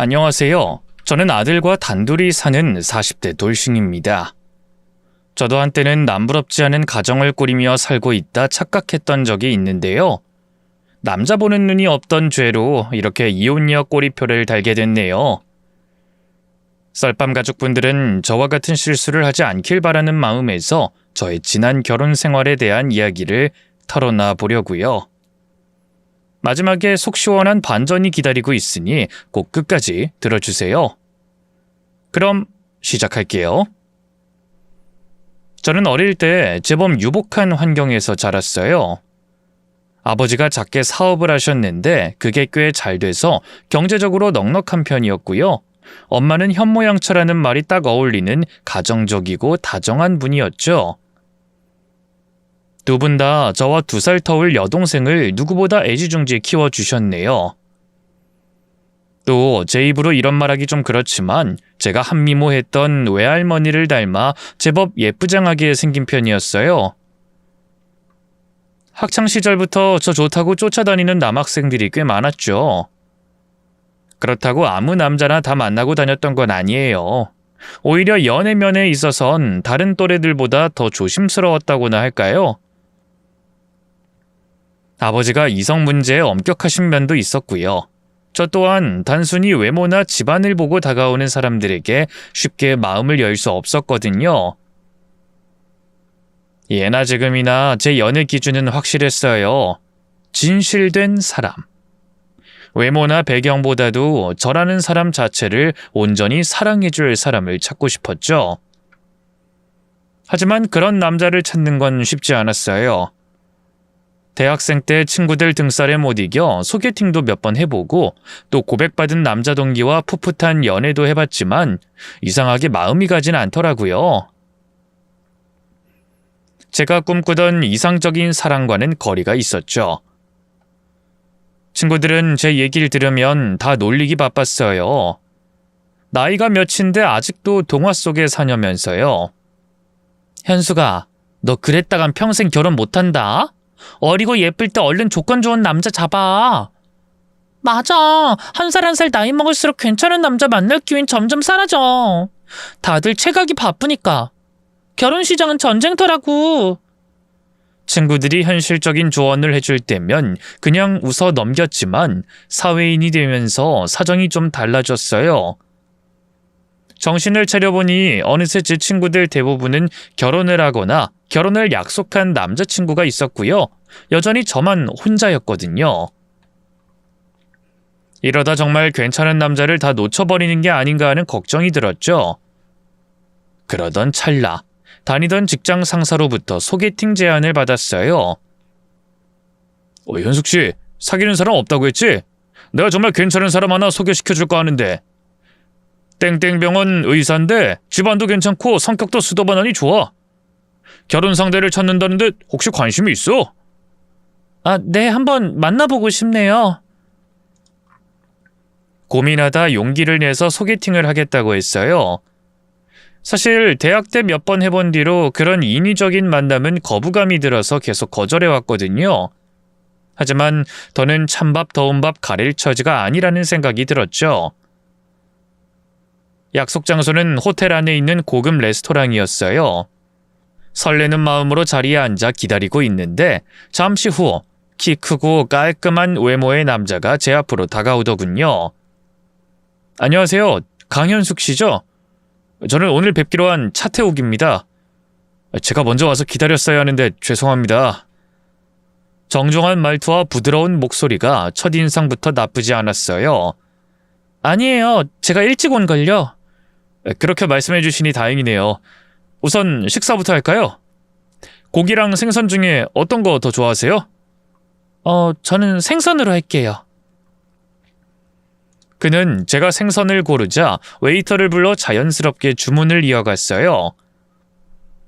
안녕하세요. 저는 아들과 단둘이 사는 40대 돌싱입니다. 저도 한때는 남부럽지 않은 가정을 꾸리며 살고 있다 착각했던 적이 있는데요. 남자 보는 눈이 없던 죄로 이렇게 이혼녀 꼬리표를 달게 됐네요. 썰밤 가족분들은 저와 같은 실수를 하지 않길 바라는 마음에서 저의 지난 결혼 생활에 대한 이야기를 털어놔 보려고요. 마지막에 속 시원한 반전이 기다리고 있으니 꼭 끝까지 들어주세요. 그럼 시작할게요. 저는 어릴 때 제법 유복한 환경에서 자랐어요. 아버지가 작게 사업을 하셨는데 그게 꽤 잘 돼서 경제적으로 넉넉한 편이었고요. 엄마는 현모양처라는 말이 딱 어울리는 가정적이고 다정한 분이었죠. 두 분 다 저와 2살 터울 여동생을 누구보다 애지중지 키워주셨네요. 또 제 입으로 이런 말하기 좀 그렇지만 제가 한미모했던 외할머니를 닮아 제법 예쁘장하게 생긴 편이었어요. 학창시절부터 저 좋다고 쫓아다니는 남학생들이 꽤 많았죠. 그렇다고 아무 남자나 다 만나고 다녔던 건 아니에요. 오히려 연애면에 있어선 다른 또래들보다 더 조심스러웠다고나 할까요? 아버지가 이성 문제에 엄격하신 면도 있었고요. 저 또한 단순히 외모나 집안을 보고 다가오는 사람들에게 쉽게 마음을 열 수 없었거든요. 예나 지금이나 제 연애 기준은 확실했어요. 진실된 사람. 외모나 배경보다도 저라는 사람 자체를 온전히 사랑해줄 사람을 찾고 싶었죠. 하지만 그런 남자를 찾는 건 쉽지 않았어요. 대학생 때 친구들 등살에 못 이겨 소개팅도 몇 번 해보고 또 고백받은 남자 동기와 풋풋한 연애도 해봤지만 이상하게 마음이 가진 않더라고요. 제가 꿈꾸던 이상적인 사랑과는 거리가 있었죠. 친구들은 제 얘기를 들으면 다 놀리기 바빴어요. 나이가 몇인데 아직도 동화 속에 사냐면서요. 현수가, 너 그랬다간 평생 결혼 못한다? 어리고 예쁠 때 얼른 조건 좋은 남자 잡아. 맞아. 한 살 한 살 나이 먹을수록 괜찮은 남자 만날 기회는 점점 사라져. 다들 체각이 바쁘니까. 결혼 시장은 전쟁터라고. 친구들이 현실적인 조언을 해줄 때면 그냥 웃어 넘겼지만 사회인이 되면서 사정이 좀 달라졌어요. 정신을 차려보니 어느새 제 친구들 대부분은 결혼을 하거나 결혼을 약속한 남자친구가 있었고요. 여전히 저만 혼자였거든요. 이러다 정말 괜찮은 남자를 다 놓쳐버리는 게 아닌가 하는 걱정이 들었죠. 그러던 찰나 다니던 직장 상사로부터 소개팅 제안을 받았어요. 현숙씨, 사귀는 사람 없다고 했지? 내가 정말 괜찮은 사람 하나 소개시켜줄까 하는데. 땡땡병원 의사인데 집안도 괜찮고 성격도 수도반하니 좋아. 결혼 상대를 찾는다는데 혹시 관심이 있어? 네, 한번 만나보고 싶네요. 고민하다 용기를 내서 소개팅을 하겠다고 했어요. 사실 대학 때 몇 번 해본 뒤로 그런 인위적인 만남은 거부감이 들어서 계속 거절해왔거든요. 하지만 더는 찬밥 더운 밥 가릴 처지가 아니라는 생각이 들었죠. 약속 장소는 호텔 안에 있는 고급 레스토랑이었어요. 설레는 마음으로 자리에 앉아 기다리고 있는데 잠시 후 키 크고 깔끔한 외모의 남자가 제 앞으로 다가오더군요. 안녕하세요. 강현숙 씨죠? 저는 오늘 뵙기로 한 차태욱입니다. 제가 먼저 와서 기다렸어야 하는데 죄송합니다. 정중한 말투와 부드러운 목소리가 첫인상부터 나쁘지 않았어요. 아니에요. 제가 일찍 온걸요. 그렇게 말씀해 주시니 다행이네요. 우선 식사부터 할까요? 고기랑 생선 중에 어떤 거 더 좋아하세요? 저는 생선으로 할게요. 그는 제가 생선을 고르자 웨이터를 불러 자연스럽게 주문을 이어갔어요.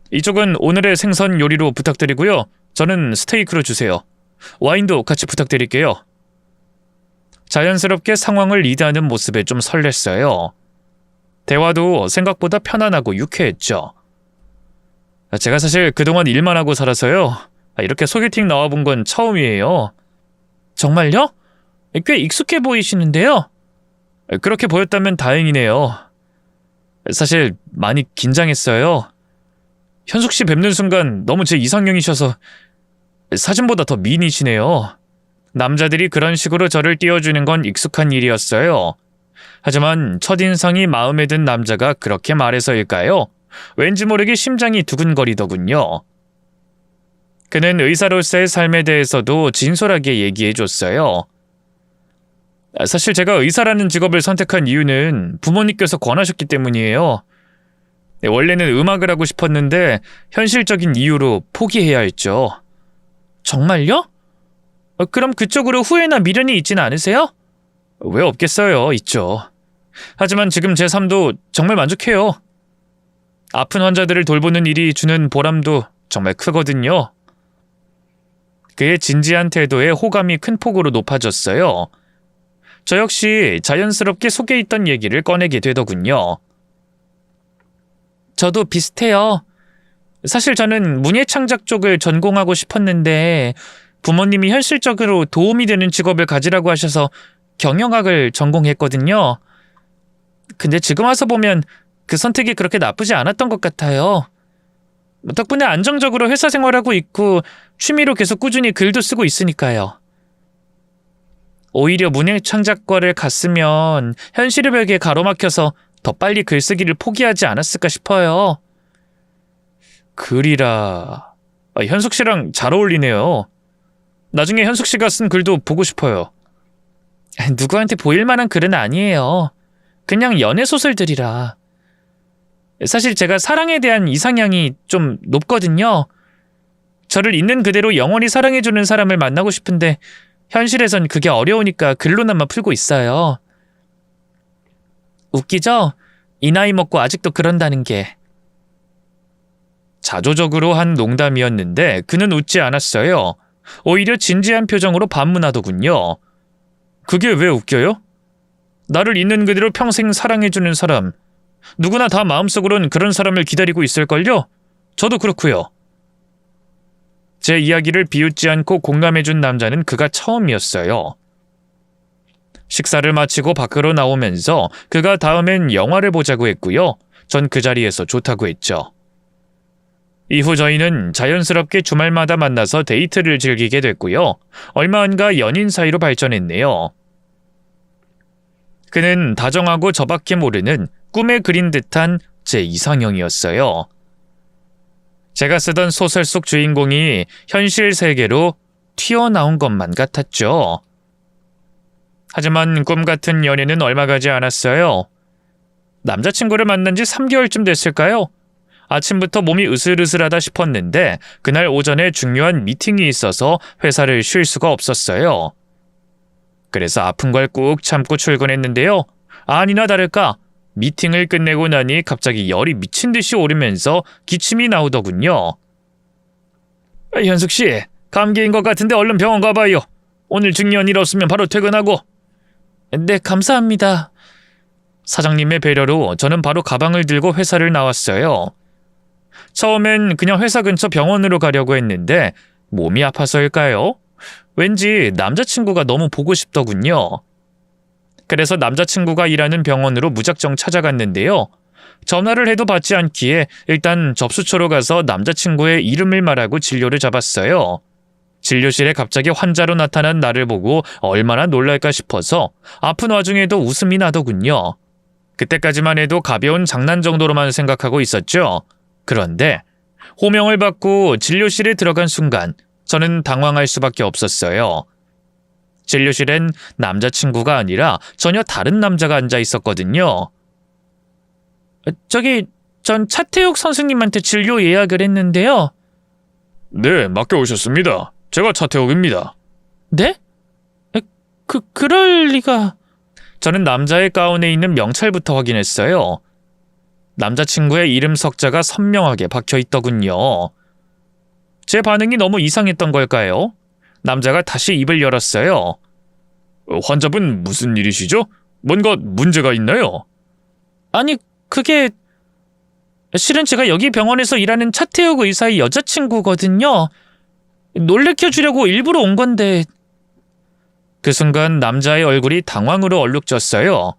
이쪽은 오늘의 생선 요리로 부탁드리고요. 저는 스테이크로 주세요. 와인도 같이 부탁드릴게요. 자연스럽게 상황을 리드하는 모습에 좀 설렜어요. 대화도 생각보다 편안하고 유쾌했죠. 제가 사실 그동안 일만 하고 살아서요. 이렇게 소개팅 나와본 건 처음이에요. 정말요? 꽤 익숙해 보이시는데요. 그렇게 보였다면 다행이네요. 사실 많이 긴장했어요. 현숙 씨 뵙는 순간 너무 제 이상형이셔서 사진보다 더 미인이시네요. 남자들이 그런 식으로 저를 띄워주는 건 익숙한 일이었어요. 하지만 첫인상이 마음에 든 남자가 그렇게 말해서일까요? 왠지 모르게 심장이 두근거리더군요. 그는 의사로서의 삶에 대해서도 진솔하게 얘기해줬어요. 사실 제가 의사라는 직업을 선택한 이유는 부모님께서 권하셨기 때문이에요. 원래는 음악을 하고 싶었는데 현실적인 이유로 포기해야 했죠. 정말요? 그럼 그쪽으로 후회나 미련이 있진 않으세요? 왜 없겠어요, 있죠. 하지만 지금 제 삶도 정말 만족해요. 아픈 환자들을 돌보는 일이 주는 보람도 정말 크거든요. 그의 진지한 태도에 호감이 큰 폭으로 높아졌어요. 저 역시 자연스럽게 속에 있던 얘기를 꺼내게 되더군요. 저도 비슷해요. 사실 저는 문예창작 쪽을 전공하고 싶었는데 부모님이 현실적으로 도움이 되는 직업을 가지라고 하셔서 경영학을 전공했거든요. 근데 지금 와서 보면 그 선택이 그렇게 나쁘지 않았던 것 같아요. 덕분에 안정적으로 회사 생활하고 있고 취미로 계속 꾸준히 글도 쓰고 있으니까요. 오히려 문예창작과를 갔으면 현실의 벽에 가로막혀서 더 빨리 글쓰기를 포기하지 않았을까 싶어요. 글이라... 현숙 씨랑 잘 어울리네요. 나중에 현숙 씨가 쓴 글도 보고 싶어요. 누구한테 보일 만한 글은 아니에요. 그냥 연애소설들이라. 사실 제가 사랑에 대한 이상향이 좀 높거든요. 저를 있는 그대로 영원히 사랑해주는 사람을 만나고 싶은데 현실에선 그게 어려우니까 글로나마 풀고 있어요. 웃기죠? 이 나이 먹고 아직도 그런다는 게. 자조적으로 한 농담이었는데 그는 웃지 않았어요. 오히려 진지한 표정으로 반문하더군요. 그게 왜 웃겨요? 나를 있는 그대로 평생 사랑해주는 사람. 누구나 다 마음속으론 그런 사람을 기다리고 있을걸요? 저도 그렇고요. 제 이야기를 비웃지 않고 공감해준 남자는 그가 처음이었어요. 식사를 마치고 밖으로 나오면서 그가 다음엔 영화를 보자고 했고요. 전 그 자리에서 좋다고 했죠. 이후 저희는 자연스럽게 주말마다 만나서 데이트를 즐기게 됐고요. 얼마 안가 연인 사이로 발전했네요. 그는 다정하고 저밖에 모르는 꿈에 그린 듯한 제 이상형이었어요. 제가 쓰던 소설 속 주인공이 현실 세계로 튀어나온 것만 같았죠. 하지만 꿈 같은 연애는 얼마 가지 않았어요. 남자친구를 만난 지 3개월쯤 됐을까요? 아침부터 몸이 으슬으슬하다 싶었는데 그날 오전에 중요한 미팅이 있어서 회사를 쉴 수가 없었어요. 그래서 아픈 걸 꾹 참고 출근했는데요. 아니나 다를까 미팅을 끝내고 나니 갑자기 열이 미친 듯이 오르면서 기침이 나오더군요. 현숙 씨, 감기인 것 같은데 얼른 병원 가봐요. 오늘 중요한 일 없으면 바로 퇴근하고. 네, 감사합니다. 사장님의 배려로 저는 바로 가방을 들고 회사를 나왔어요. 처음엔 그냥 회사 근처 병원으로 가려고 했는데 몸이 아파서일까요? 왠지 남자친구가 너무 보고 싶더군요. 그래서 남자친구가 일하는 병원으로 무작정 찾아갔는데요. 전화를 해도 받지 않기에 일단 접수처로 가서 남자친구의 이름을 말하고 진료를 잡았어요. 진료실에 갑자기 환자로 나타난 나를 보고 얼마나 놀랄까 싶어서 아픈 와중에도 웃음이 나더군요. 그때까지만 해도 가벼운 장난 정도로만 생각하고 있었죠. 그런데 호명을 받고 진료실에 들어간 순간 저는 당황할 수밖에 없었어요. 진료실엔 남자친구가 아니라 전혀 다른 남자가 앉아 있었거든요. 전 차태욱 선생님한테 진료 예약을 했는데요. 네, 맡겨오셨습니다. 제가 차태욱입니다. 네? 그럴 리가... 저는 남자의 가운에 있는 명찰부터 확인했어요. 남자친구의 이름 석자가 선명하게 박혀있더군요. 제 반응이 너무 이상했던 걸까요? 남자가 다시 입을 열었어요. 환자분 무슨 일이시죠? 뭔가 문제가 있나요? 아니, 그게... 실은 제가 여기 병원에서 일하는 차태욱 의사의 여자친구거든요. 놀래켜주려고 일부러 온 건데... 그 순간 남자의 얼굴이 당황으로 얼룩졌어요.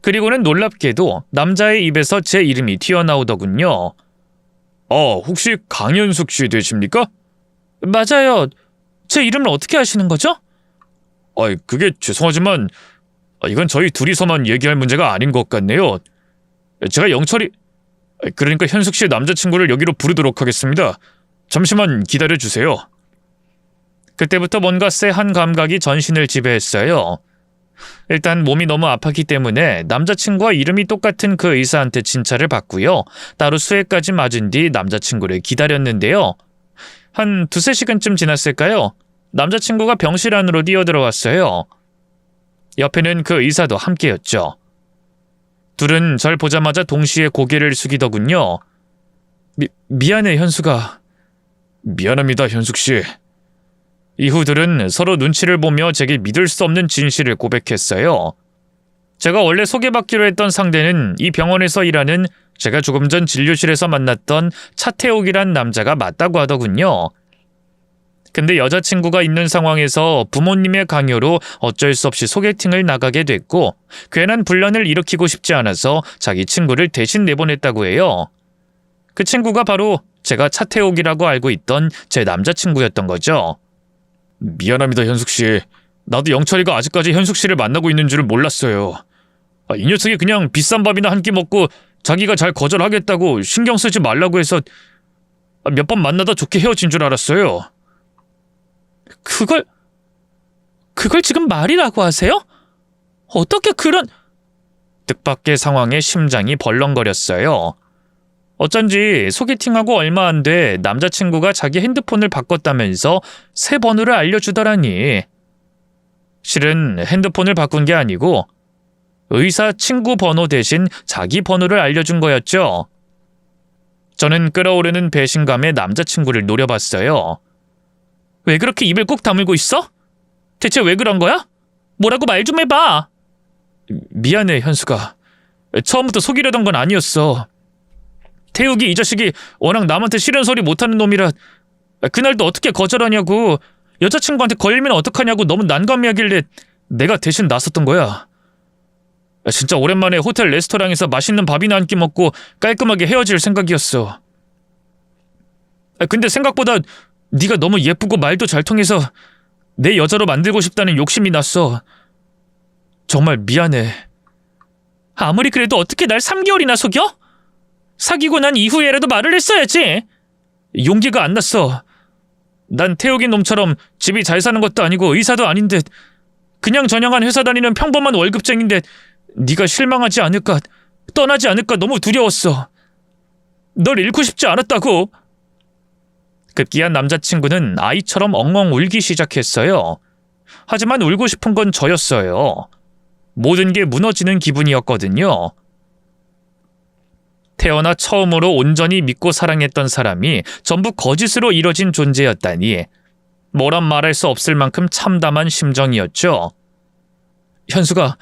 그리고는 놀랍게도 남자의 입에서 제 이름이 튀어나오더군요. 혹시 강현숙 씨 되십니까? 맞아요. 제 이름을 어떻게 아시는 거죠? 그게 죄송하지만 이건 저희 둘이서만 얘기할 문제가 아닌 것 같네요. 제가 영철이... 그러니까 현숙 씨의 남자친구를 여기로 부르도록 하겠습니다. 잠시만 기다려주세요. 그때부터 뭔가 쎄한 감각이 전신을 지배했어요. 일단 몸이 너무 아팠기 때문에 남자친구와 이름이 똑같은 그 의사한테 진찰을 받고요. 따로 수액까지 맞은 뒤 남자친구를 기다렸는데요. 한 2-3시간쯤 지났을까요? 남자친구가 병실 안으로 뛰어들어왔어요. 옆에는 그 의사도 함께였죠. 둘은 절 보자마자 동시에 고개를 숙이더군요. 미안해, 현수가. 미안합니다, 현숙씨. 이후 둘은 서로 눈치를 보며 제게 믿을 수 없는 진실을 고백했어요. 제가 원래 소개받기로 했던 상대는 이 병원에서 일하는 제가 조금 전 진료실에서 만났던 차태옥이란 남자가 맞다고 하더군요. 근데 여자친구가 있는 상황에서 부모님의 강요로 어쩔 수 없이 소개팅을 나가게 됐고 괜한 분란을 일으키고 싶지 않아서 자기 친구를 대신 내보냈다고 해요. 그 친구가 바로 제가 차태옥이라고 알고 있던 제 남자친구였던 거죠. 미안합니다, 현숙씨. 나도 영철이가 아직까지 현숙씨를 만나고 있는 줄을 몰랐어요. 이 녀석이 그냥 비싼 밥이나 한 끼 먹고 자기가 잘 거절하겠다고 신경 쓰지 말라고 해서 몇 번 만나다 좋게 헤어진 줄 알았어요. 그걸 지금 말이라고 하세요? 어떻게 그런... 뜻밖의 상황에 심장이 벌렁거렸어요. 어쩐지 소개팅하고 얼마 안 돼 남자친구가 자기 핸드폰을 바꿨다면서 새 번호를 알려주더라니. 실은 핸드폰을 바꾼 게 아니고 의사 친구 번호 대신 자기 번호를 알려준 거였죠. 저는 끓어오르는 배신감에 남자친구를 노려봤어요. 왜 그렇게 입을 꾹 다물고 있어? 대체 왜 그런 거야? 뭐라고 말 좀 해봐. 미안해, 현수가. 처음부터 속이려던 건 아니었어. 태욱이 이 자식이 워낙 남한테 싫은 소리 못하는 놈이라 그날도 어떻게 거절하냐고, 여자친구한테 걸리면 어떡하냐고 너무 난감해하길래 내가 대신 나섰던 거야. 진짜 오랜만에 호텔 레스토랑에서 맛있는 밥이나 한 끼 먹고 깔끔하게 헤어질 생각이었어. 근데 생각보다 네가 너무 예쁘고 말도 잘 통해서 내 여자로 만들고 싶다는 욕심이 났어. 정말 미안해. 아무리 그래도 어떻게 날 3개월이나 속여? 사귀고 난 이후에라도 말을 했어야지. 용기가 안 났어. 난 태욱이 놈처럼 집이 잘 사는 것도 아니고 의사도 아닌데 그냥 저냥한 회사 다니는 평범한 월급쟁인데 네가 실망하지 않을까, 떠나지 않을까 너무 두려웠어. 널 잃고 싶지 않았다고. 급기야 남자친구는 아이처럼 엉엉 울기 시작했어요. 하지만 울고 싶은 건 저였어요. 모든 게 무너지는 기분이었거든요. 태어나 처음으로 온전히 믿고 사랑했던 사람이 전부 거짓으로 이뤄진 존재였다니 뭐란 말할 수 없을 만큼 참담한 심정이었죠. 현수가,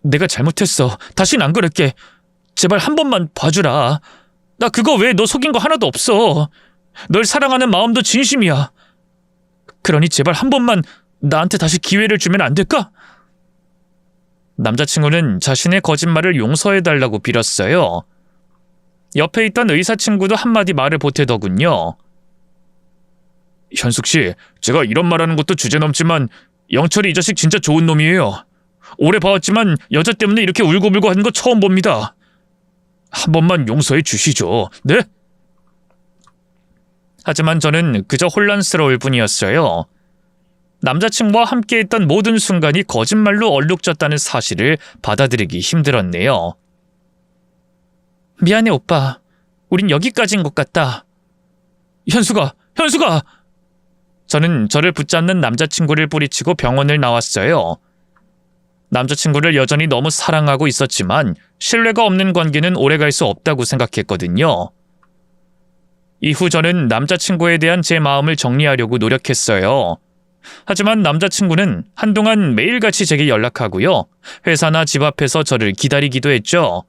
내가 잘못했어. 다신 안 그럴게. 제발 한 번만 봐주라. 나 그거 외에 너 속인 거 하나도 없어. 널 사랑하는 마음도 진심이야. 그러니 제발 한 번만 나한테 다시 기회를 주면 안 될까? 남자친구는 자신의 거짓말을 용서해달라고 빌었어요. 옆에 있던 의사 친구도 한마디 말을 보태더군요. 현숙씨, 제가 이런 말하는 것도 주제넘지만 영철이 이 자식 진짜 좋은 놈이에요. 오래 봐왔지만 여자 때문에 이렇게 울고불고 하는 거 처음 봅니다. 한 번만 용서해 주시죠. 네? 하지만 저는 그저 혼란스러울 뿐이었어요. 남자친구와 함께했던 모든 순간이 거짓말로 얼룩졌다는 사실을 받아들이기 힘들었네요. 미안해, 오빠. 우린 여기까지인 것 같다. 현수가! 저는 저를 붙잡는 남자친구를 뿌리치고 병원을 나왔어요. 남자친구를 여전히 너무 사랑하고 있었지만 신뢰가 없는 관계는 오래갈 수 없다고 생각했거든요. 이후 저는 남자친구에 대한 제 마음을 정리하려고 노력했어요. 하지만 남자친구는 한동안 매일같이 제게 연락하고요. 회사나 집 앞에서 저를 기다리기도 했죠.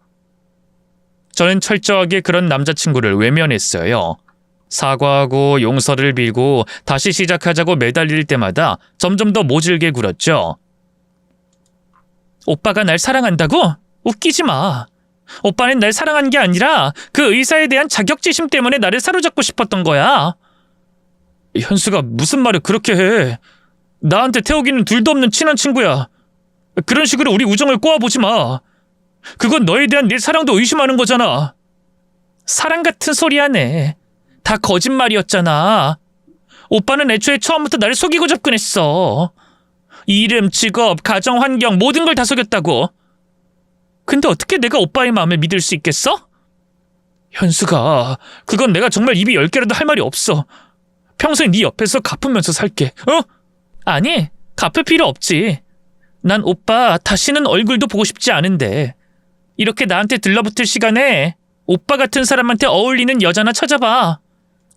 저는 철저하게 그런 남자친구를 외면했어요. 사과하고 용서를 빌고 다시 시작하자고 매달릴 때마다 점점 더 모질게 굴었죠. 오빠가 날 사랑한다고? 웃기지 마. 오빠는 날 사랑한 게 아니라 그 의사에 대한 자격지심 때문에 나를 사로잡고 싶었던 거야. 현수가 무슨 말을 그렇게 해. 나한테 태욱이는 둘도 없는 친한 친구야. 그런 식으로 우리 우정을 꼬아보지 마. 그건 너에 대한 내 사랑도 의심하는 거잖아. 사랑 같은 소리 하네. 다 거짓말이었잖아. 오빠는 애초에 처음부터 나를 속이고 접근했어. 이름, 직업, 가정, 환경 모든 걸 다 속였다고. 근데 어떻게 내가 오빠의 마음을 믿을 수 있겠어? 현수가, 그건 내가 정말 입이 10개라도 할 말이 없어. 평생 네 옆에서 갚으면서 살게. 아니, 갚을 필요 없지. 난 오빠 다시는 얼굴도 보고 싶지 않은데 이렇게 나한테 들러붙을 시간에 오빠 같은 사람한테 어울리는 여자나 찾아봐.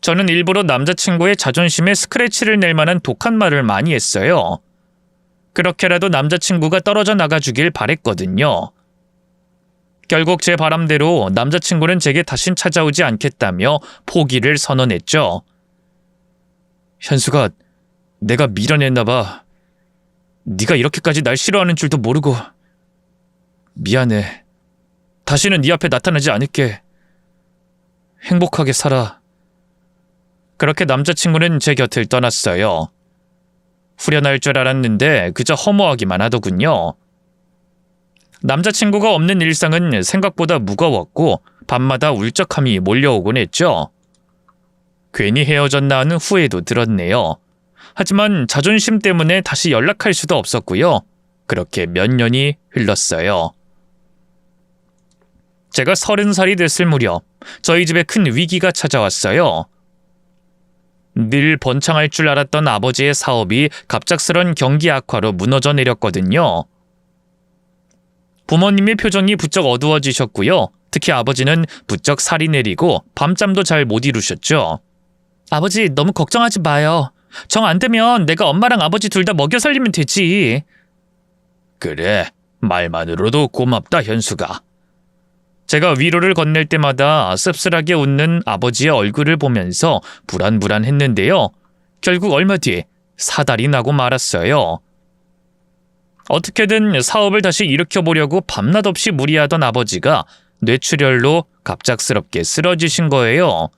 저는 일부러 남자친구의 자존심에 스크래치를 낼 만한 독한 말을 많이 했어요. 그렇게라도 남자친구가 떨어져 나가주길 바랬거든요. 결국 제 바람대로 남자친구는 제게 다신 찾아오지 않겠다며 포기를 선언했죠. 현수가, 내가 미련했나 봐. 네가 이렇게까지 날 싫어하는 줄도 모르고. 미안해. 다시는 네 앞에 나타나지 않을게. 행복하게 살아. 그렇게 남자친구는 제 곁을 떠났어요. 후련할 줄 알았는데 그저 허무하기만 하더군요. 남자친구가 없는 일상은 생각보다 무거웠고 밤마다 울적함이 몰려오곤 했죠. 괜히 헤어졌나 하는 후회도 들었네요. 하지만 자존심 때문에 다시 연락할 수도 없었고요. 그렇게 몇 년이 흘렀어요. 제가 30살이 됐을 무렵 저희 집에 큰 위기가 찾아왔어요. 늘 번창할 줄 알았던 아버지의 사업이 갑작스런 경기 악화로 무너져 내렸거든요. 부모님의 표정이 부쩍 어두워지셨고요. 특히 아버지는 부쩍 살이 내리고 밤잠도 잘 못 이루셨죠. 아버지, 너무 걱정하지 마요. 정 안 되면 내가 엄마랑 아버지 둘 다 먹여 살리면 되지. 그래, 말만으로도 고맙다, 현수가. 제가 위로를 건넬 때마다 씁쓸하게 웃는 아버지의 얼굴을 보면서 불안불안했는데요. 결국 얼마 뒤 사달이 나고 말았어요. 어떻게든 사업을 다시 일으켜보려고 밤낮 없이 무리하던 아버지가 뇌출혈로 갑작스럽게 쓰러지신 거예요.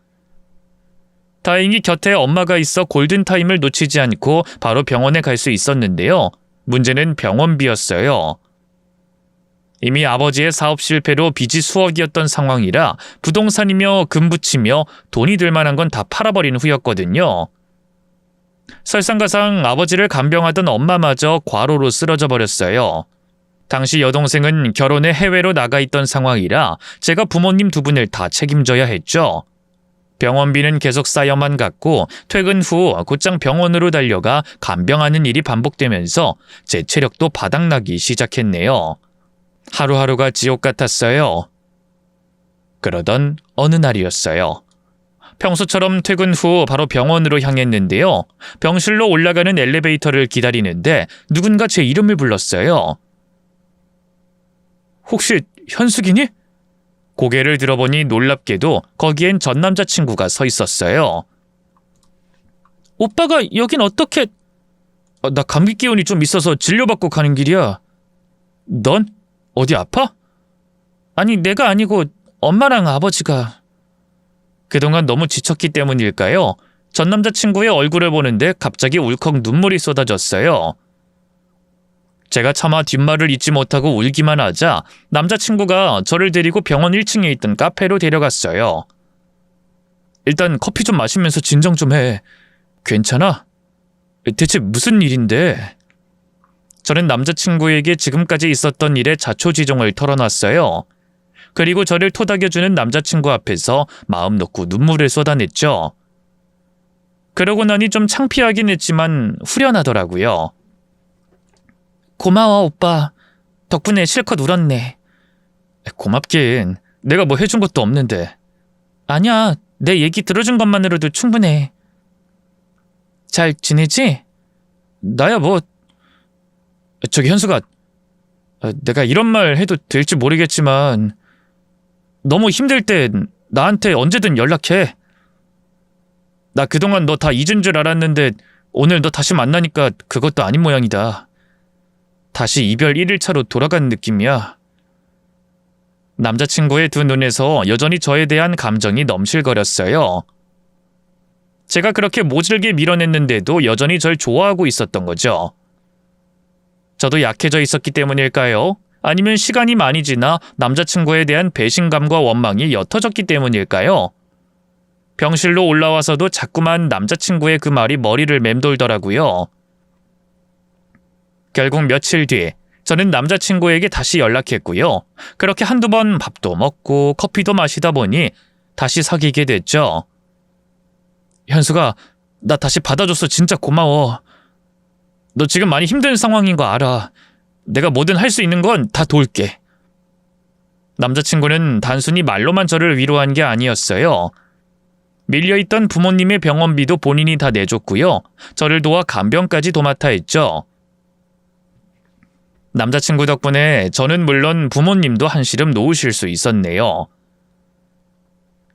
다행히 곁에 엄마가 있어 골든타임을 놓치지 않고 바로 병원에 갈 수 있었는데요. 문제는 병원비였어요. 이미 아버지의 사업 실패로 빚이 수억이었던 상황이라 부동산이며 금붙이며 돈이 들 만한 건 다 팔아버린 후였거든요. 설상가상 아버지를 간병하던 엄마마저 과로로 쓰러져 버렸어요. 당시 여동생은 결혼해 해외로 나가 있던 상황이라 제가 부모님 두 분을 다 책임져야 했죠. 병원비는 계속 쌓여만 갔고 퇴근 후 곧장 병원으로 달려가 간병하는 일이 반복되면서 제 체력도 바닥나기 시작했네요. 하루하루가 지옥 같았어요. 그러던 어느 날이었어요. 평소처럼 퇴근 후 바로 병원으로 향했는데요. 병실로 올라가는 엘리베이터를 기다리는데 누군가 제 이름을 불렀어요. 혹시 현숙이니? 고개를 들어보니 놀랍게도 거기엔 전 남자친구가 서 있었어요. 오빠가 여긴 어떻게... 나 감기 기운이 좀 있어서 진료받고 가는 길이야. 넌? 어디 아파? 아니, 내가 아니고 엄마랑 아버지가... 그동안 너무 지쳤기 때문일까요? 전 남자친구의 얼굴을 보는데 갑자기 울컥 눈물이 쏟아졌어요. 제가 차마 뒷말을 잇지 못하고 울기만 하자 남자친구가 저를 데리고 병원 1층에 있던 카페로 데려갔어요. 일단 커피 좀 마시면서 진정 좀 해. 괜찮아? 대체 무슨 일인데? 저는 남자친구에게 지금까지 있었던 일의 자초지종을 털어놨어요. 그리고 저를 토닥여주는 남자친구 앞에서 마음 놓고 눈물을 쏟아냈죠. 그러고 나니 좀 창피하긴 했지만 후련하더라고요. 고마워, 오빠. 덕분에 실컷 울었네. 고맙긴. 내가 뭐 해준 것도 없는데. 아니야, 내 얘기 들어준 것만으로도 충분해. 잘 지내지? 나야 뭐... 저기 현수가, 내가 이런 말 해도 될지 모르겠지만 너무 힘들 땐 나한테 언제든 연락해. 나 그동안 너 다 잊은 줄 알았는데 오늘 너 다시 만나니까 그것도 아닌 모양이다. 다시 이별 1일차로 돌아간 느낌이야. 남자친구의 두 눈에서 여전히 저에 대한 감정이 넘실거렸어요. 제가 그렇게 모질게 밀어냈는데도 여전히 절 좋아하고 있었던 거죠. 저도 약해져 있었기 때문일까요? 아니면 시간이 많이 지나 남자친구에 대한 배신감과 원망이 옅어졌기 때문일까요? 병실로 올라와서도 자꾸만 남자친구의 그 말이 머리를 맴돌더라고요. 결국 며칠 뒤 저는 남자친구에게 다시 연락했고요. 그렇게 한두 번 밥도 먹고 커피도 마시다 보니 다시 사귀게 됐죠. 현수가, 나 다시 받아줘서 진짜 고마워. 너 지금 많이 힘든 상황인 거 알아. 내가 뭐든 할 수 있는 건 다 도울게. 남자친구는 단순히 말로만 저를 위로한 게 아니었어요. 밀려있던 부모님의 병원비도 본인이 다 내줬고요. 저를 도와 간병까지 도맡아 했죠. 남자친구 덕분에 저는 물론 부모님도 한시름 놓으실 수 있었네요.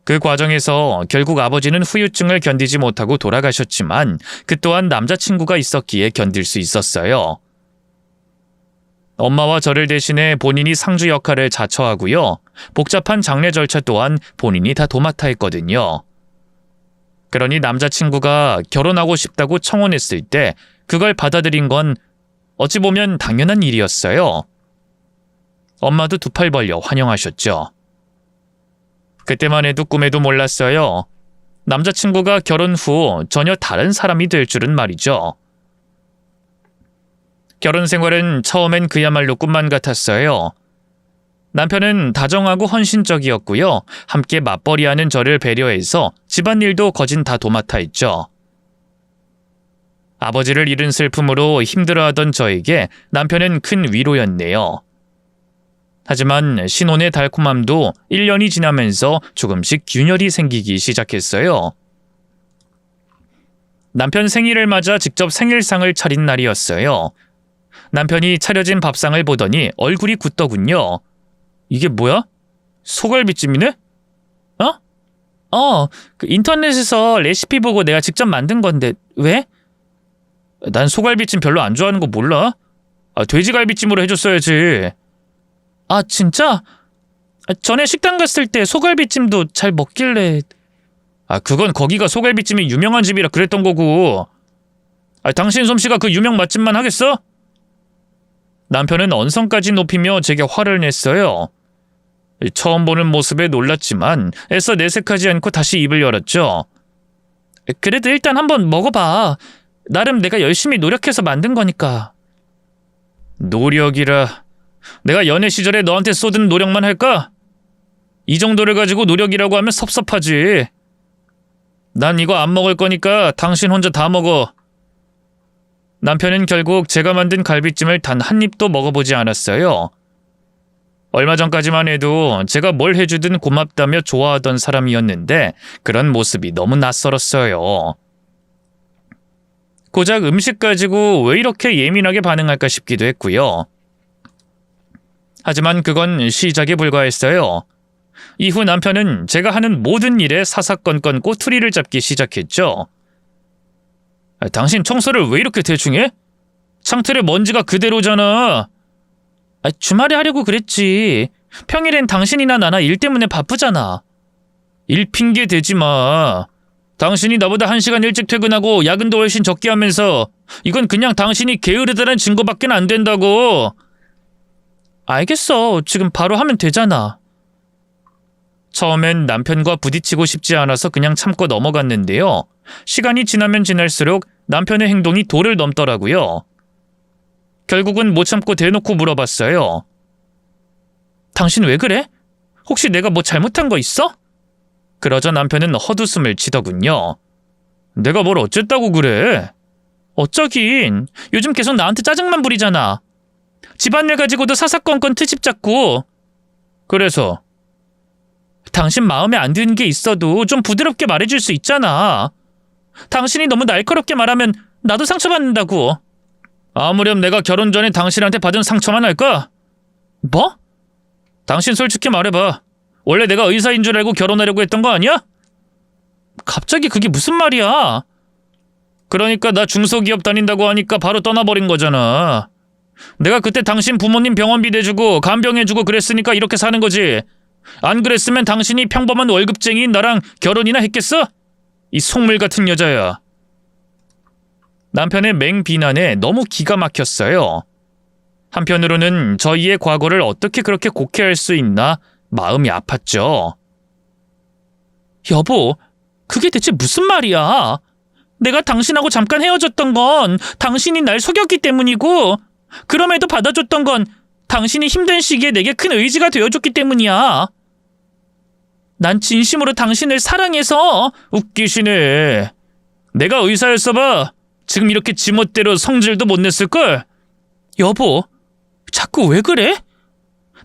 그 과정에서 결국 아버지는 후유증을 견디지 못하고 돌아가셨지만 그 또한 남자친구가 있었기에 견딜 수 있었어요. 엄마와 저를 대신해 본인이 상주 역할을 자처하고요. 복잡한 장례 절차 또한 본인이 다 도맡아 했거든요. 그러니 남자친구가 결혼하고 싶다고 청혼했을 때 그걸 받아들인 건 어찌 보면 당연한 일이었어요. 엄마도 두 팔 벌려 환영하셨죠. 그때만 해도 꿈에도 몰랐어요. 남자친구가 결혼 후 전혀 다른 사람이 될 줄은 말이죠. 결혼 생활은 처음엔 그야말로 꿈만 같았어요. 남편은 다정하고 헌신적이었고요. 함께 맞벌이하는 저를 배려해서 집안일도 거진 다 도맡아 했죠. 아버지를 잃은 슬픔으로 힘들어하던 저에게 남편은 큰 위로였네요. 하지만 신혼의 달콤함도 1년이 지나면서 조금씩 균열이 생기기 시작했어요. 남편 생일을 맞아 직접 생일상을 차린 날이었어요. 남편이 차려진 밥상을 보더니 얼굴이 굳더군요. 이게 뭐야? 소갈비찜이네? 그 인터넷에서 레시피 보고 내가 직접 만든 건데 왜? 난 소갈비찜 별로 안 좋아하는 거 몰라? 돼지갈비찜으로 해줬어야지. 아, 진짜? 전에 식당 갔을 때 소갈비찜도 잘 먹길래. 그건 거기가 소갈비찜이 유명한 집이라 그랬던 거고. 당신 솜씨가 그 유명 맛집만 하겠어? 남편은 언성까지 높이며 제게 화를 냈어요. 처음 보는 모습에 놀랐지만 애써 내색하지 않고 다시 입을 열었죠. 그래도 일단 한번 먹어봐. 나름 내가 열심히 노력해서 만든 거니까. 노력이라. 내가 연애 시절에 너한테 쏟은 노력만 할까? 이 정도를 가지고 노력이라고 하면 섭섭하지. 난 이거 안 먹을 거니까 당신 혼자 다 먹어. 남편은 결국 제가 만든 갈비찜을 단 한 입도 먹어보지 않았어요. 얼마 전까지만 해도 제가 뭘 해주든 고맙다며 좋아하던 사람이었는데 그런 모습이 너무 낯설었어요. 고작 음식 가지고 왜 이렇게 예민하게 반응할까 싶기도 했고요. 하지만 그건 시작에 불과했어요. 이후 남편은 제가 하는 모든 일에 사사건건 꼬투리를 잡기 시작했죠. 당신 청소를 왜 이렇게 대충 해? 창틀에 먼지가 그대로잖아. 주말에 하려고 그랬지. 평일엔 당신이나 나나 일 때문에 바쁘잖아. 일 핑계 대지 마. 당신이 나보다 1시간 일찍 퇴근하고 야근도 훨씬 적게 하면서 이건 그냥 당신이 게으르다는 증거밖에 안 된다고. 알겠어. 지금 바로 하면 되잖아. 처음엔 남편과 부딪히고 싶지 않아서 그냥 참고 넘어갔는데요. 시간이 지나면 지날수록 남편의 행동이 도를 넘더라고요. 결국은 못 참고 대놓고 물어봤어요. 당신 왜 그래? 혹시 내가 뭐 잘못한 거 있어? 그러자 남편은 헛웃음을 치더군요. 내가 뭘 어쨌다고 그래? 어쩌긴. 요즘 계속 나한테 짜증만 부리잖아. 집안일 가지고도 사사건건 트집 잡고. 그래서? 당신 마음에 안 드는 게 있어도 좀 부드럽게 말해줄 수 있잖아. 당신이 너무 날카롭게 말하면 나도 상처받는다고. 아무렴 내가 결혼 전에 당신한테 받은 상처만 할까? 뭐? 당신 솔직히 말해봐. 원래 내가 의사인 줄 알고 결혼하려고 했던 거 아니야? 갑자기 그게 무슨 말이야? 그러니까 나 중소기업 다닌다고 하니까 바로 떠나버린 거잖아. 내가 그때 당신 부모님 병원비 내주고 간병해주고 그랬으니까 이렇게 사는 거지. 안 그랬으면 당신이 평범한 월급쟁이인 나랑 결혼이나 했겠어? 이 속물 같은 여자야. 남편의 맹비난에 너무 기가 막혔어요. 한편으로는 저희의 과거를 어떻게 그렇게 곡해할 수 있나 마음이 아팠죠. 여보, 그게 대체 무슨 말이야? 내가 당신하고 잠깐 헤어졌던 건 당신이 날 속였기 때문이고, 그럼에도 받아줬던 건 당신이 힘든 시기에 내게 큰 의지가 되어줬기 때문이야. 난 진심으로 당신을 사랑해서. 웃기시네. 내가 의사였어봐 지금 이렇게 지멋대로 성질도 못 냈을걸? 여보, 자꾸 왜 그래?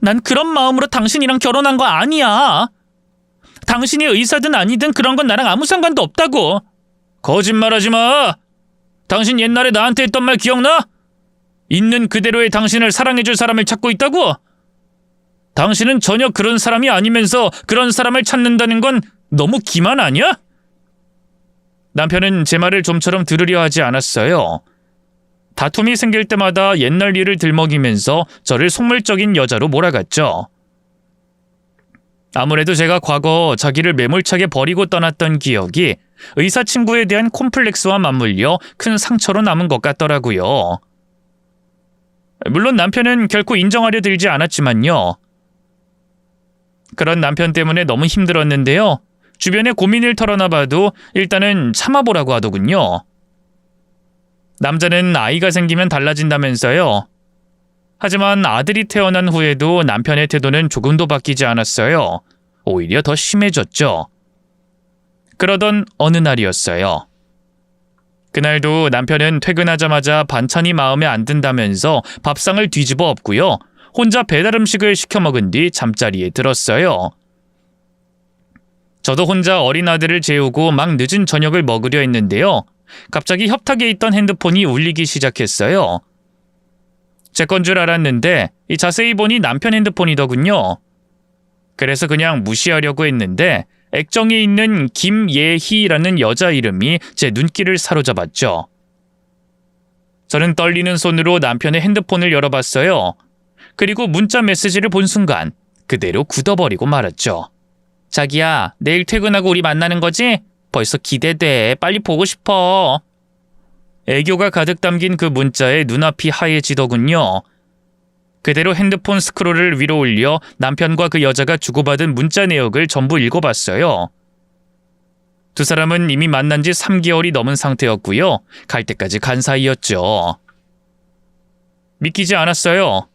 난 그런 마음으로 당신이랑 결혼한 거 아니야. 당신이 의사든 아니든 그런 건 나랑 아무 상관도 없다고. 거짓말하지 마. 당신 옛날에 나한테 했던 말 기억나? 있는 그대로의 당신을 사랑해줄 사람을 찾고 있다고? 당신은 전혀 그런 사람이 아니면서 그런 사람을 찾는다는 건 너무 기만 아니야? 남편은 제 말을 좀처럼 들으려 하지 않았어요. 다툼이 생길 때마다 옛날 일을 들먹이면서 저를 속물적인 여자로 몰아갔죠. 아무래도 제가 과거 자기를 매몰차게 버리고 떠났던 기억이 의사 친구에 대한 콤플렉스와 맞물려 큰 상처로 남은 것 같더라고요. 물론 남편은 결코 인정하려 들지 않았지만요. 그런 남편 때문에 너무 힘들었는데요. 주변에 고민을 털어놔봐도 일단은 참아보라고 하더군요. 남자는 아이가 생기면 달라진다면서요. 하지만 아들이 태어난 후에도 남편의 태도는 조금도 바뀌지 않았어요. 오히려 더 심해졌죠. 그러던 어느 날이었어요. 그날도 남편은 퇴근하자마자 반찬이 마음에 안 든다면서 밥상을 뒤집어 엎고요. 혼자 배달 음식을 시켜 먹은 뒤 잠자리에 들었어요. 저도 혼자 어린 아들을 재우고 막 늦은 저녁을 먹으려 했는데요. 갑자기 협탁에 있던 핸드폰이 울리기 시작했어요. 제 건 줄 알았는데 자세히 보니 남편 핸드폰이더군요. 그래서 그냥 무시하려고 했는데 액정에 있는 김예희라는 여자 이름이 제 눈길을 사로잡았죠. 저는 떨리는 손으로 남편의 핸드폰을 열어봤어요. 그리고 문자 메시지를 본 순간 그대로 굳어버리고 말았죠. 자기야, 내일 퇴근하고 우리 만나는 거지? 벌써 기대돼. 빨리 보고 싶어. 애교가 가득 담긴 그 문자에 눈앞이 하얘지더군요. 그대로 핸드폰 스크롤을 위로 올려 남편과 그 여자가 주고받은 문자 내역을 전부 읽어봤어요. 두 사람은 이미 만난 지 3개월이 넘은 상태였고요. 갈 때까지 간 사이였죠. 믿기지 않았어요.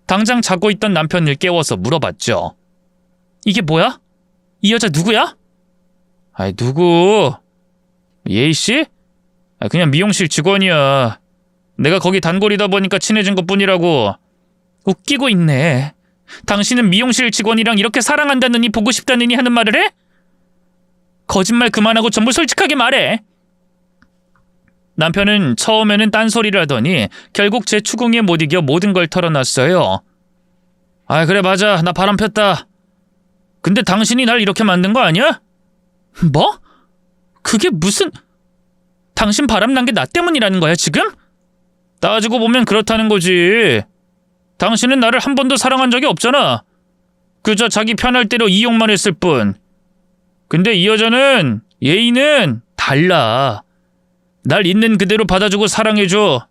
당장 자고 있던 남편을 깨워서 물어봤죠. 이게 뭐야? 이 여자 누구야? 누구? 예희씨? 그냥 미용실 직원이야. 내가 거기 단골이다 보니까 친해진 것뿐이라고. 웃기고 있네. 당신은 미용실 직원이랑 이렇게 사랑한다느니 보고 싶다느니 하는 말을 해? 거짓말 그만하고 전부 솔직하게 말해. 남편은 처음에는 딴소리를 하더니 결국 제 추궁에 못 이겨 모든 걸 털어놨어요. 그래 맞아. 나 바람 폈다. 근데 당신이 날 이렇게 만든 거 아니야? 뭐? 그게 무슨... 당신 바람난 게 나 때문이라는 거야 지금? 따지고 보면 그렇다는 거지. 당신은 나를 한 번도 사랑한 적이 없잖아. 그저 자기 편할 대로 이용만 했을 뿐. 근데 이 여자는, 예의는 달라. 날 있는 그대로 받아주고 사랑해줘.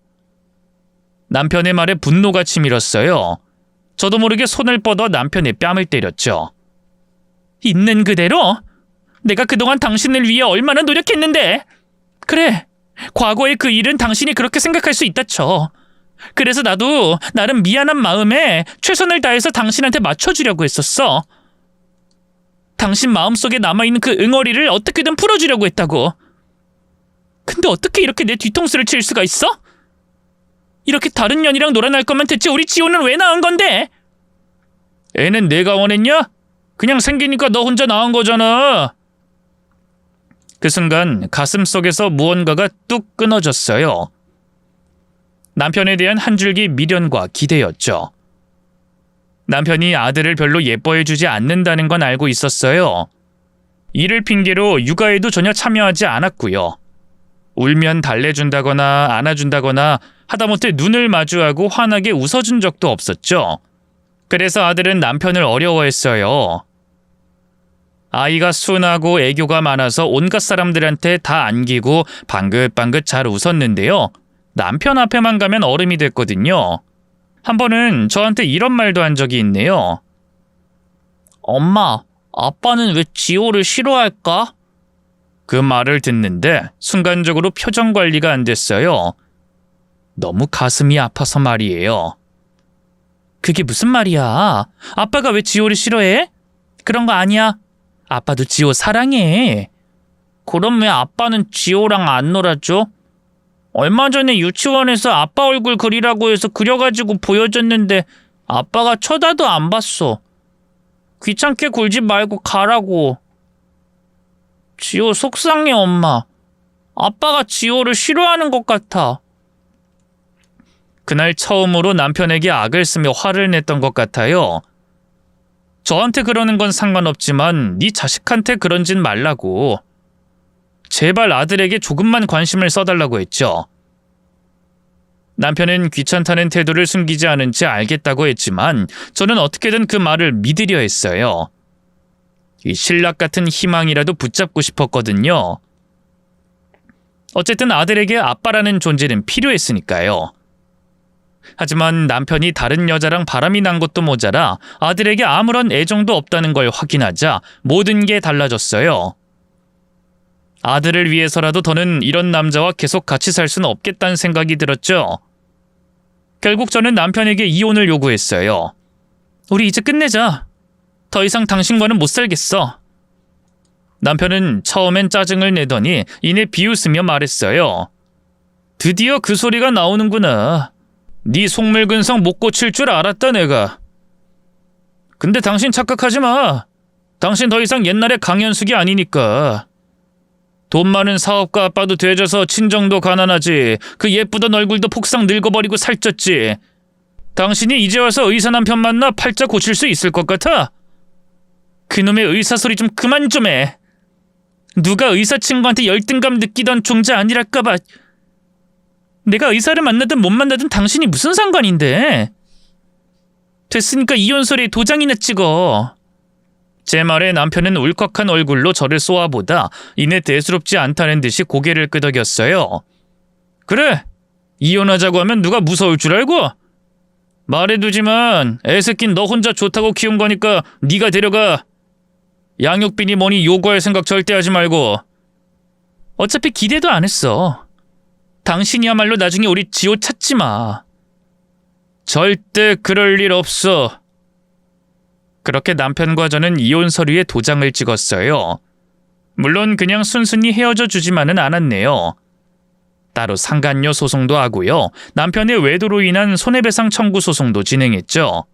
남편의 말에 분노가 치밀었어요. 저도 모르게 손을 뻗어 남편의 뺨을 때렸죠. 있는 그대로? 내가 그동안 당신을 위해 얼마나 노력했는데. 그래, 과거의 그 일은 당신이 그렇게 생각할 수 있다 쳐. 그래서 나도 나름 미안한 마음에 최선을 다해서 당신한테 맞춰주려고 했었어. 당신 마음속에 남아있는 그 응어리를 어떻게든 풀어주려고 했다고. 근데 어떻게 이렇게 내 뒤통수를 칠 수가 있어? 이렇게 다른 년이랑 놀아날 거면 대체 우리 지호는 왜 낳은 건데? 애는 내가 원했냐? 그냥 생기니까 너 혼자 낳은 거잖아. 그 순간 가슴속에서 무언가가 뚝 끊어졌어요. 남편에 대한 한 줄기 미련과 기대였죠. 남편이 아들을 별로 예뻐해주지 않는다는 건 알고 있었어요. 이를 핑계로 육아에도 전혀 참여하지 않았고요. 울면 달래준다거나 안아준다거나 하다못해 눈을 마주하고 환하게 웃어준 적도 없었죠. 그래서 아들은 남편을 어려워했어요. 아이가 순하고 애교가 많아서 온갖 사람들한테 다 안기고 방긋방긋 잘 웃었는데요. 남편 앞에만 가면 얼음이 됐거든요. 한 번은 저한테 이런 말도 한 적이 있네요. 엄마, 아빠는 왜 지호를 싫어할까? 그 말을 듣는데 순간적으로 표정 관리가 안 됐어요. 너무 가슴이 아파서 말이에요. 그게 무슨 말이야? 아빠가 왜 지호를 싫어해? 그런 거 아니야. 아빠도 지호 사랑해. 그럼 왜 아빠는 지호랑 안 놀아줘? 얼마 전에 유치원에서 아빠 얼굴 그리라고 해서 그려가지고 보여줬는데 아빠가 쳐다도 안 봤어. 귀찮게 굴지 말고 가라고. 지호 속상해, 엄마. 아빠가 지호를 싫어하는 것 같아. 그날 처음으로 남편에게 악을 쓰며 화를 냈던 것 같아요. 저한테 그러는 건 상관없지만 네 자식한테 그런 짓 말라고. 제발 아들에게 조금만 관심을 써달라고 했죠. 남편은 귀찮다는 태도를 숨기지 않은 채 알겠다고 했지만 저는 어떻게든 그 말을 믿으려 했어요. 이 신락 같은 희망이라도 붙잡고 싶었거든요. 어쨌든 아들에게 아빠라는 존재는 필요했으니까요. 하지만 남편이 다른 여자랑 바람이 난 것도 모자라 아들에게 아무런 애정도 없다는 걸 확인하자 모든 게 달라졌어요. 아들을 위해서라도 더는 이런 남자와 계속 같이 살 수는 없겠다는 생각이 들었죠. 결국 저는 남편에게 이혼을 요구했어요. 우리 이제 끝내자. 더 이상 당신과는 못 살겠어. 남편은 처음엔 짜증을 내더니 이내 비웃으며 말했어요. 드디어 그 소리가 나오는구나. 네 속물근성 못 고칠 줄 알았다 내가. 근데 당신 착각하지 마. 당신 더 이상 옛날의 강현숙이 아니니까. 돈 많은 사업가 아빠도 되져서 친정도 가난하지. 그 예쁘던 얼굴도 폭삭 늙어버리고 살쪘지. 당신이 이제 와서 의사 남편 만나 팔자 고칠 수 있을 것 같아? 그놈의 의사 소리 좀 그만 좀 해. 누가 의사 친구한테 열등감 느끼던 존재 아니랄까봐. 내가 의사를 만나든 못 만나든 당신이 무슨 상관인데. 됐으니까 이혼 소리에 도장이나 찍어. 제 말에 남편은 울컥한 얼굴로 저를 쏘아보다 이내 대수롭지 않다는 듯이 고개를 끄덕였어요. 그래, 이혼하자고 하면 누가 무서울 줄 알고? 말해두지만 애새낀 너 혼자 좋다고 키운 거니까 네가 데려가. 양육비니 뭐니 요구할 생각 절대 하지 말고. 어차피 기대도 안 했어. 당신이야말로 나중에 우리 지호 찾지 마. 절대 그럴 일 없어. 그렇게 남편과 저는 이혼 서류에 도장을 찍었어요. 물론 그냥 순순히 헤어져 주지만은 않았네요. 따로 상간녀 소송도 하고요. 남편의 외도로 인한 손해배상 청구 소송도 진행했죠.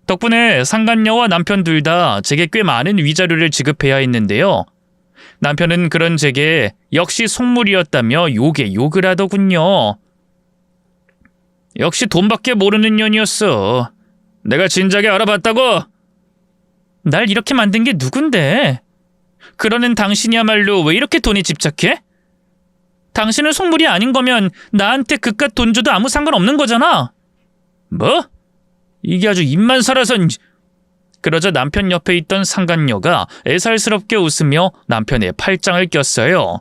덕분에 상간녀와 남편 둘 다 제게 꽤 많은 위자료를 지급해야 했는데요. 남편은 그런 제게 역시 속물이었다며 욕을 하더군요. 역시 돈밖에 모르는 년이었어. 내가 진작에 알아봤다고? 날 이렇게 만든 게 누군데? 그러는 당신이야말로 왜 이렇게 돈에 집착해? 당신은 속물이 아닌 거면 나한테 그깟 돈 줘도 아무 상관없는 거잖아. 뭐? 이게 아주 입만 살아선... 그러자 남편 옆에 있던 상간녀가 애살스럽게 웃으며 남편의 팔짱을 꼈어요.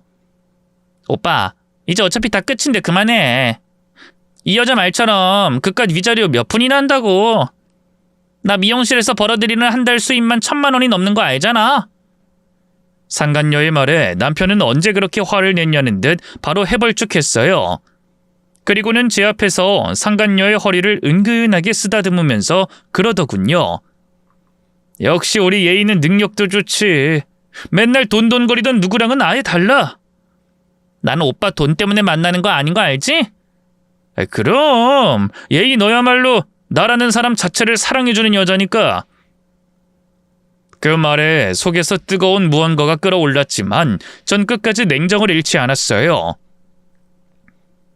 오빠, 이제 어차피 다 끝인데 그만해. 이 여자 말처럼 그깟 위자료 몇 푼이나 한다고. 나 미용실에서 벌어들이는 한 달 수입만 1,000만 원이 넘는 거 알잖아. 상간녀의 말에 남편은 언제 그렇게 화를 냈냐는 듯 바로 해벌쭉했어요. 그리고는 제 앞에서 상간녀의 허리를 은근하게 쓰다듬으면서 그러더군요. 역시 우리 예의는 능력도 좋지. 맨날 돈돈거리던 누구랑은 아예 달라. 나는 오빠 돈 때문에 만나는 거 아닌 거 알지? 그럼 예의 너야말로 나라는 사람 자체를 사랑해주는 여자니까. 그 말에 속에서 뜨거운 무언가가 끓어올랐지만 전 끝까지 냉정을 잃지 않았어요.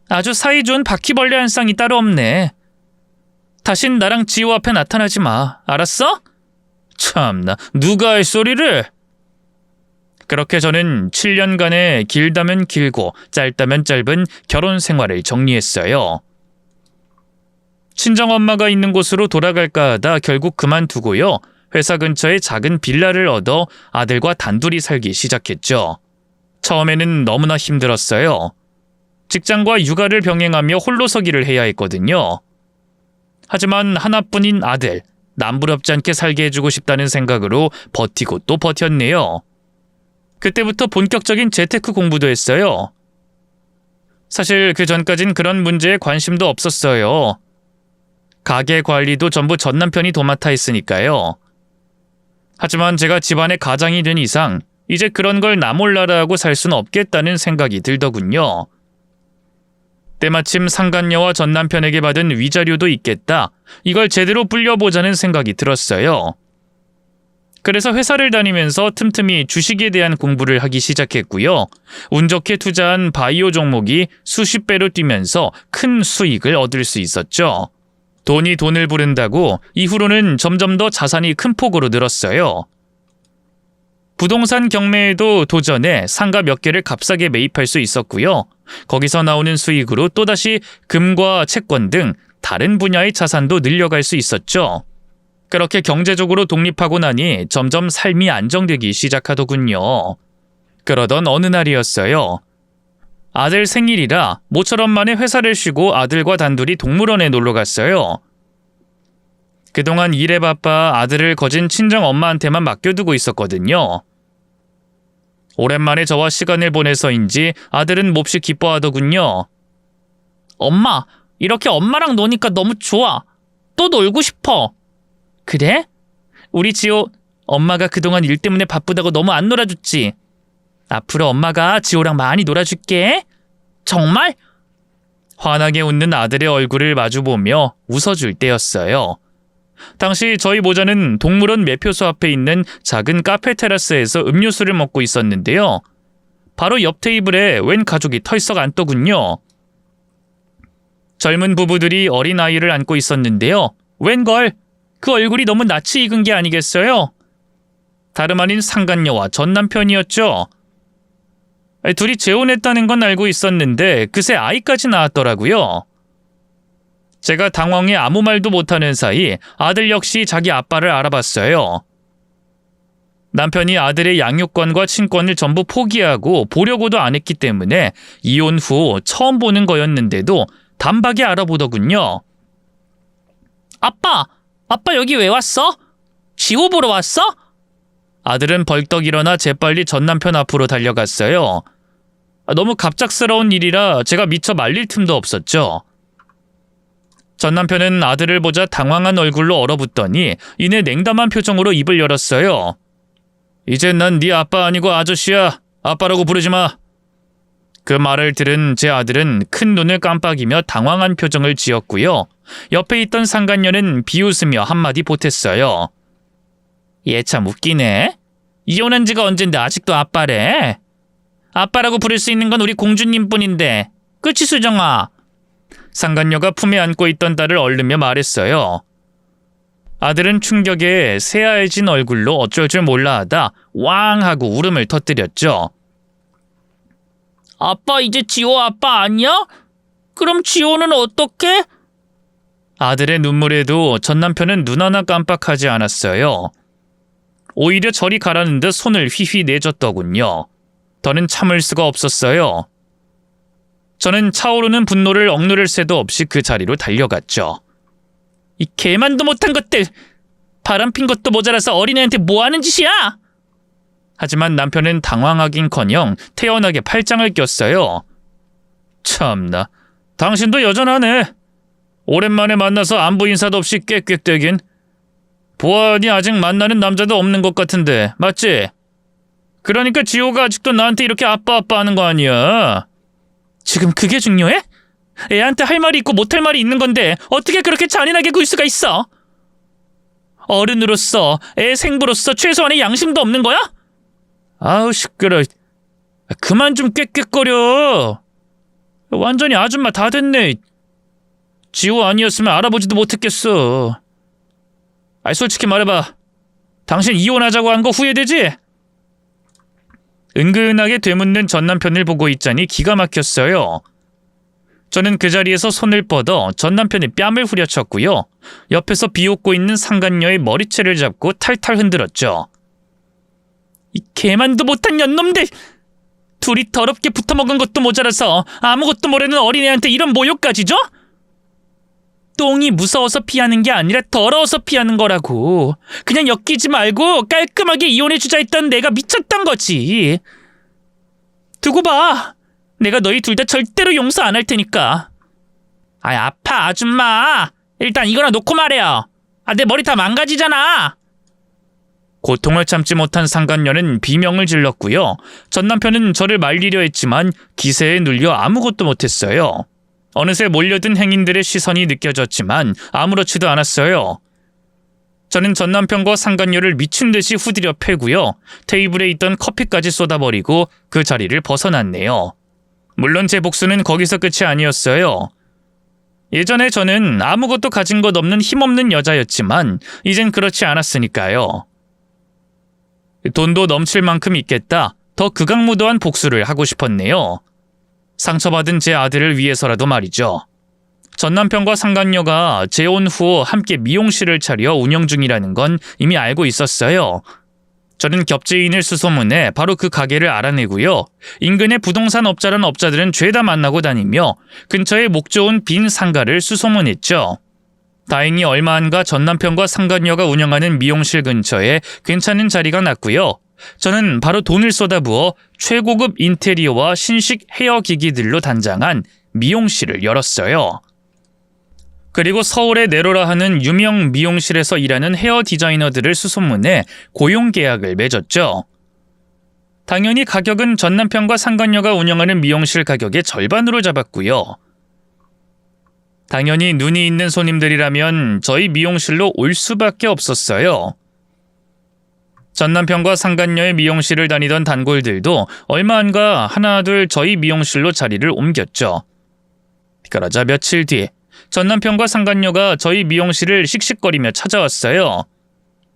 아주 사이 좋은 바퀴벌레 한 쌍이 따로 없네. 다신 나랑 지호 앞에 나타나지 마. 알았어? 참나, 누가 할 소리를? 그렇게 저는 7년간의 길다면 길고 짧다면 짧은 결혼 생활을 정리했어요. 친정엄마가 있는 곳으로 돌아갈까 하다 결국 그만두고요. 회사 근처에 작은 빌라를 얻어 아들과 단둘이 살기 시작했죠. 처음에는 너무나 힘들었어요. 직장과 육아를 병행하며 홀로서기를 해야 했거든요. 하지만 하나뿐인 아들, 남부럽지 않게 살게 해주고 싶다는 생각으로 버티고 또 버텼네요. 그때부터 본격적인 재테크 공부도 했어요. 사실 그 전까진 그런 문제에 관심도 없었어요. 가게 관리도 전부 전 남편이 도맡아 했으니까요. 하지만 제가 집안의 가장이 된 이상 이제 그런 걸 나 몰라라 하고 살 수는 없겠다는 생각이 들더군요. 때마침 상간녀와 전 남편에게 받은 위자료도 있겠다. 이걸 제대로 불려보자는 생각이 들었어요. 그래서 회사를 다니면서 틈틈이 주식에 대한 공부를 하기 시작했고요. 운 좋게 투자한 바이오 종목이 수십 배로 뛰면서 큰 수익을 얻을 수 있었죠. 돈이 돈을 부른다고 이후로는 점점 더 자산이 큰 폭으로 늘었어요. 부동산 경매에도 도전해 상가 몇 개를 값싸게 매입할 수 있었고요. 거기서 나오는 수익으로 또다시 금과 채권 등 다른 분야의 자산도 늘려갈 수 있었죠. 그렇게 경제적으로 독립하고 나니 점점 삶이 안정되기 시작하더군요. 그러던 어느 날이었어요. 아들 생일이라 모처럼 만에 회사를 쉬고 아들과 단둘이 동물원에 놀러 갔어요. 그동안 일에 바빠 아들을 거진 친정 엄마한테만 맡겨두고 있었거든요. 오랜만에 저와 시간을 보내서인지 아들은 몹시 기뻐하더군요. 엄마, 이렇게 엄마랑 노니까 너무 좋아. 또 놀고 싶어. 그래? 우리 지호, 엄마가 그동안 일 때문에 바쁘다고 너무 안 놀아줬지? 앞으로 엄마가 지호랑 많이 놀아줄게. 정말? 환하게 웃는 아들의 얼굴을 마주보며 웃어줄 때였어요. 당시 저희 모자는 동물원 매표소 앞에 있는 작은 카페 테라스에서 음료수를 먹고 있었는데요. 바로 옆 테이블에 웬 가족이 털썩 앉더군요. 젊은 부부들이 어린아이를 안고 있었는데요. 웬걸? 그 얼굴이 너무 낯이 익은 게 아니겠어요? 다름 아닌 상간녀와 전 남편이었죠. 둘이 재혼했다는 건 알고 있었는데 그새 아이까지 낳았더라고요. 제가 당황해 아무 말도 못하는 사이 아들 역시 자기 아빠를 알아봤어요. 남편이 아들의 양육권과 친권을 전부 포기하고 보려고도 안 했기 때문에 이혼 후 처음 보는 거였는데도 단박에 알아보더군요. 아빠 여기 왜 왔어? 지호 보러 왔어? 아들은 벌떡 일어나 재빨리 전 남편 앞으로 달려갔어요. 너무 갑작스러운 일이라 제가 미처 말릴 틈도 없었죠. 전 남편은 아들을 보자 당황한 얼굴로 얼어붙더니 이내 냉담한 표정으로 입을 열었어요. 이젠 난 네 아빠 아니고 아저씨야. 아빠라고 부르지 마. 그 말을 들은 제 아들은 큰 눈을 깜빡이며 당황한 표정을 지었고요. 옆에 있던 상간녀는 비웃으며 한마디 보탰어요. 얘 참 웃기네. 이혼한 지가 언젠데 아직도 아빠래. 아빠라고 부를 수 있는 건 우리 공주님뿐인데. 그치 수정아? 상간녀가 품에 안고 있던 딸을 얼르며 말했어요. 아들은 충격에 새하얘진 얼굴로 어쩔 줄 몰라 하다 왕 하고 울음을 터뜨렸죠. 아빠 이제 지호 아빠 아니야? 그럼 지호는 어떡해? 아들의 눈물에도 전 남편은 눈 하나 깜빡하지 않았어요. 오히려 저리 가라는 듯 손을 휘휘 내줬더군요. 더는 참을 수가 없었어요. 저는 차오르는 분노를 억누를 새도 없이 그 자리로 달려갔죠. 이 개만도 못한 것들! 바람핀 것도 모자라서 어린애한테 뭐하는 짓이야! 하지만 남편은 당황하긴커녕 태연하게 팔짱을 꼈어요. 참나, 당신도 여전하네. 오랜만에 만나서 안부 인사도 없이 꽥꽥대긴. 보아하니 아직 만나는 남자도 없는 것 같은데, 맞지? 그러니까 지호가 아직도 나한테 이렇게 아빠 하는 거 아니야. 지금 그게 중요해? 애한테 할 말이 있고 못할 말이 있는 건데 어떻게 그렇게 잔인하게 굴 수가 있어? 어른으로서, 애 생부로서 최소한의 양심도 없는 거야? 아우 시끄러. 그만 좀 꽥꽥거려. 완전히 아줌마 다 됐네. 지호 아니었으면 알아보지도 못했겠어. 솔직히 말해봐. 당신 이혼하자고 한 거 후회되지? 은근하게 되묻는 전 남편을 보고 있자니 기가 막혔어요. 저는 그 자리에서 손을 뻗어 전 남편의 뺨을 후려쳤고요. 옆에서 비웃고 있는 상간녀의 머리채를 잡고 탈탈 흔들었죠. 이 개만도 못한 년놈들! 둘이 더럽게 붙어먹은 것도 모자라서 아무것도 모르는 어린애한테 이런 모욕까지 줘? 똥이 무서워서 피하는 게 아니라 더러워서 피하는 거라고. 그냥 엮이지 말고 깔끔하게 이혼해주자 했던 내가 미쳤던 거지. 두고 봐. 내가 너희 둘 다 절대로 용서 안 할 테니까. 아파 아줌마. 일단 이거나 놓고 말해요. 내 머리 다 망가지잖아. 고통을 참지 못한 상간녀는 비명을 질렀고요. 전 남편은 저를 말리려 했지만 기세에 눌려 아무것도 못했어요. 어느새 몰려든 행인들의 시선이 느껴졌지만 아무렇지도 않았어요. 저는 전 남편과 상간녀를 미친 듯이 후드려 패고요. 테이블에 있던 커피까지 쏟아버리고 그 자리를 벗어났네요. 물론 제 복수는 거기서 끝이 아니었어요. 예전에 저는 아무것도 가진 것 없는 힘없는 여자였지만 이젠 그렇지 않았으니까요. 돈도 넘칠 만큼 있겠다. 더 극악무도한 복수를 하고 싶었네요. 상처받은 제 아들을 위해서라도 말이죠. 전 남편과 상간녀가 재혼 후 함께 미용실을 차려 운영 중이라는 건 이미 알고 있었어요. 저는 겹지인을 수소문해 바로 그 가게를 알아내고요. 인근의 부동산 업자란 업자들은 죄다 만나고 다니며 근처에 목 좋은 빈 상가를 수소문했죠. 다행히 얼마 안가 전 남편과 상간녀가 운영하는 미용실 근처에 괜찮은 자리가 났고요. 저는 바로 돈을 쏟아부어 최고급 인테리어와 신식 헤어 기기들로 단장한 미용실을 열었어요. 그리고 서울에 내로라 하는 유명 미용실에서 일하는 헤어 디자이너들을 수소문해 고용 계약을 맺었죠. 당연히 가격은 전 남편과 상간녀가 운영하는 미용실 가격의 절반으로 잡았고요. 당연히 눈이 있는 손님들이라면 저희 미용실로 올 수밖에 없었어요. 전 남편과 상간녀의 미용실을 다니던 단골들도 얼마 안가 하나둘 저희 미용실로 자리를 옮겼죠. 그러자 며칠 뒤 전 남편과 상간녀가 저희 미용실을 씩씩거리며 찾아왔어요.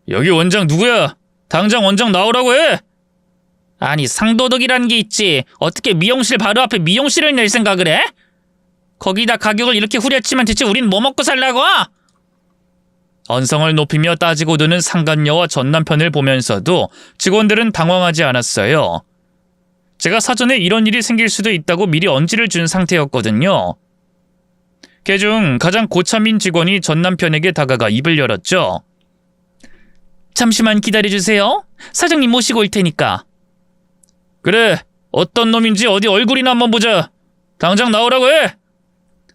여기 원장 누구야? 당장 원장 나오라고 해! 아니 상도덕이라는 게 있지. 어떻게 미용실 바로 앞에 미용실을 낼 생각을 해? 거기다 가격을 이렇게 후려치면 대체 우린 뭐 먹고 살라고? 언성을 높이며 따지고 드는 상간녀와 전 남편을 보면서도 직원들은 당황하지 않았어요. 제가 사전에 이런 일이 생길 수도 있다고 미리 언지를 준 상태였거든요. 그중 가장 고참인 직원이 전 남편에게 다가가 입을 열었죠. 잠시만 기다려주세요. 사장님 모시고 올 테니까. 그래, 어떤 놈인지 어디 얼굴이나 한번 보자. 당장 나오라고 해!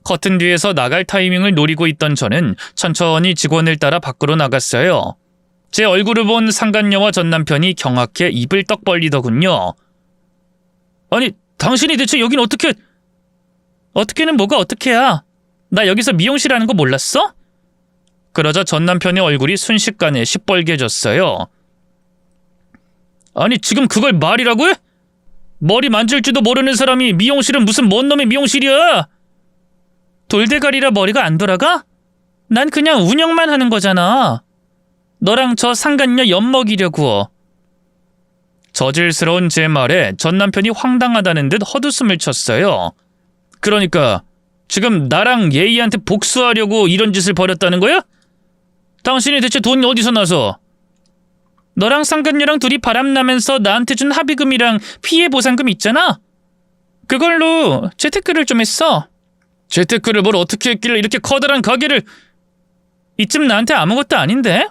커튼 뒤에서 나갈 타이밍을 노리고 있던 저는 천천히 직원을 따라 밖으로 나갔어요. 제 얼굴을 본 상간녀와 전 남편이 경악해 입을 떡 벌리더군요. 아니, 당신이 대체 여긴 어떻게는 뭐가 어떻게야? 나 여기서 미용실 하는 거 몰랐어? 그러자 전 남편의 얼굴이 순식간에 시뻘개졌어요. 아니, 지금 그걸 말이라고 해? 머리 만질 줄도 모르는 사람이 미용실은 무슨 뭔 놈의 미용실이야? 돌대가리라 머리가 안 돌아가? 난 그냥 운영만 하는 거잖아. 너랑 저 상간녀 엿먹이려고. 저질스러운 제 말에 전 남편이 황당하다는 듯 헛웃음을 쳤어요. 그러니까 지금 나랑 예희한테 복수하려고 이런 짓을 벌였다는 거야? 당신이 대체 돈 어디서 나서? 너랑 상간녀랑 둘이 바람나면서 나한테 준 합의금이랑 피해 보상금 있잖아? 그걸로 재테크를 좀 했어. 재테크를 뭘 어떻게 했길래 이렇게 커다란 가게를... 이쯤 나한테 아무것도 아닌데?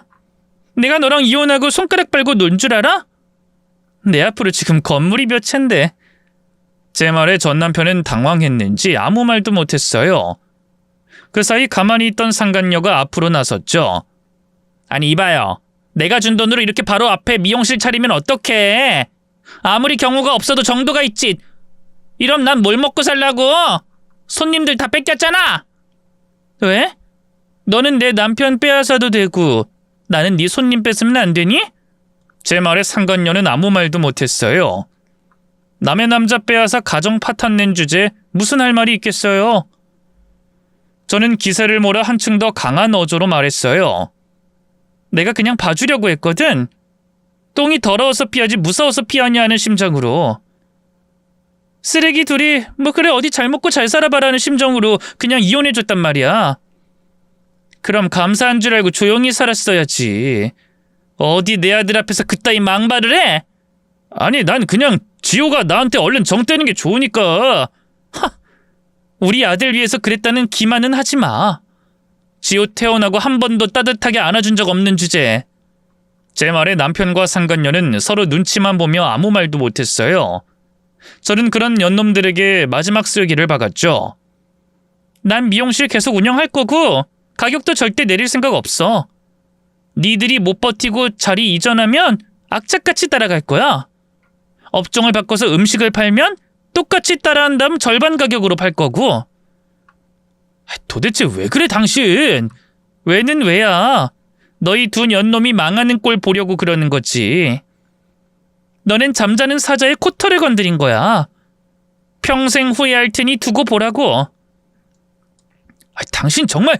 내가 너랑 이혼하고 손가락 빨고 논 줄 알아? 내 앞으로 지금 건물이 몇 채인데. 제 말에 전 남편은 당황했는지 아무 말도 못했어요. 그 사이 가만히 있던 상간녀가 앞으로 나섰죠. 아니 이봐요. 내가 준 돈으로 이렇게 바로 앞에 미용실 차리면 어떡해? 아무리 경우가 없어도 정도가 있지. 이럼 난 뭘 먹고 살라고? 손님들 다 뺏겼잖아. 왜? 너는 내 남편 빼앗아도 되고 나는 네 손님 뺏으면 안 되니? 제 말에 상간녀는 아무 말도 못했어요. 남의 남자 빼앗아 가정 파탄 낸 주제 무슨 할 말이 있겠어요? 저는 기세를 몰아 한층 더 강한 어조로 말했어요. 내가 그냥 봐주려고 했거든. 똥이 더러워서 피하지 무서워서 피하냐 하는 심정으로. 쓰레기 둘이 뭐 그래 어디 잘 먹고 잘 살아봐라는 심정으로 그냥 이혼해줬단 말이야. 그럼 감사한 줄 알고 조용히 살았어야지. 어디 내 아들 앞에서 그따위 망발을 해? 아니 난 그냥 지호가 나한테 얼른 정 떼는 게 좋으니까. 우리 아들 위해서 그랬다는 기만은 하지 마. 지호 태어나고 한 번도 따뜻하게 안아준 적 없는 주제. 제 말에 남편과 상간녀는 서로 눈치만 보며 아무 말도 못했어요. 저는 그런 연놈들에게 마지막 쓸기를 박았죠. 난 미용실 계속 운영할 거고 가격도 절대 내릴 생각 없어. 니들이 못 버티고 자리 이전하면 악착같이 따라갈 거야. 업종을 바꿔서 음식을 팔면 똑같이 따라한 다음 절반 가격으로 팔 거고. 도대체 왜 그래 당신? 왜는 왜야? 너희 두 연놈이 망하는 꼴 보려고 그러는 거지. 너넨 잠자는 사자의 코털을 건드린 거야. 평생 후회할 테니 두고 보라고. 당신 정말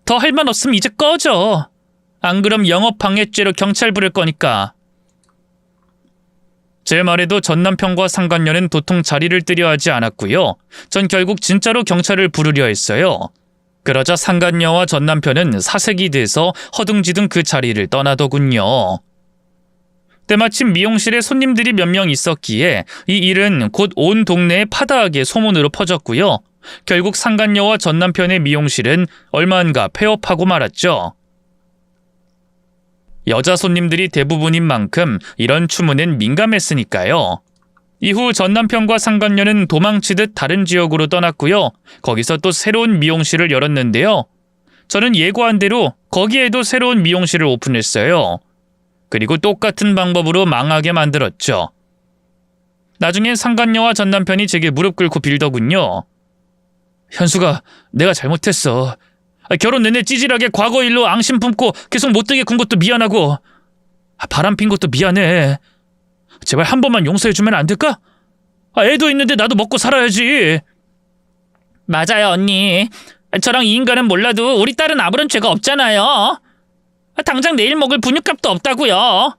더 할 말 없으면 이제 꺼져. 안 그럼 영업방해죄로 경찰 부를 거니까. 제 말에도 전 남편과 상간녀는 도통 자리를 뜨려 하지 않았고요. 전 결국 진짜로 경찰을 부르려 했어요. 그러자 상간녀와 전 남편은 사색이 돼서 허둥지둥 그 자리를 떠나더군요. 때마침 미용실에 손님들이 몇 명 있었기에 이 일은 곧 온 동네에 파다하게 소문으로 퍼졌고요. 결국 상간녀와 전 남편의 미용실은 얼마 안가 폐업하고 말았죠. 여자 손님들이 대부분인 만큼 이런 추문엔 민감했으니까요. 이후 전 남편과 상간녀는 도망치듯 다른 지역으로 떠났고요. 거기서 또 새로운 미용실을 열었는데요. 저는 예고한 대로 거기에도 새로운 미용실을 오픈했어요. 그리고 똑같은 방법으로 망하게 만들었죠. 나중엔 상간녀와 전 남편이 제게 무릎 꿇고 빌더군요. 현수가 내가 잘못했어. 결혼 내내 찌질하게 과거 일로 앙심 품고 계속 못되게 군 것도 미안하고 바람 핀 것도 미안해. 제발 한 번만 용서해주면 안 될까? 애도 있는데 나도 먹고 살아야지. 맞아요 언니. 저랑 이 인간은 몰라도 우리 딸은 아무런 죄가 없잖아요. 당장 내일 먹을 분유값도 없다고요.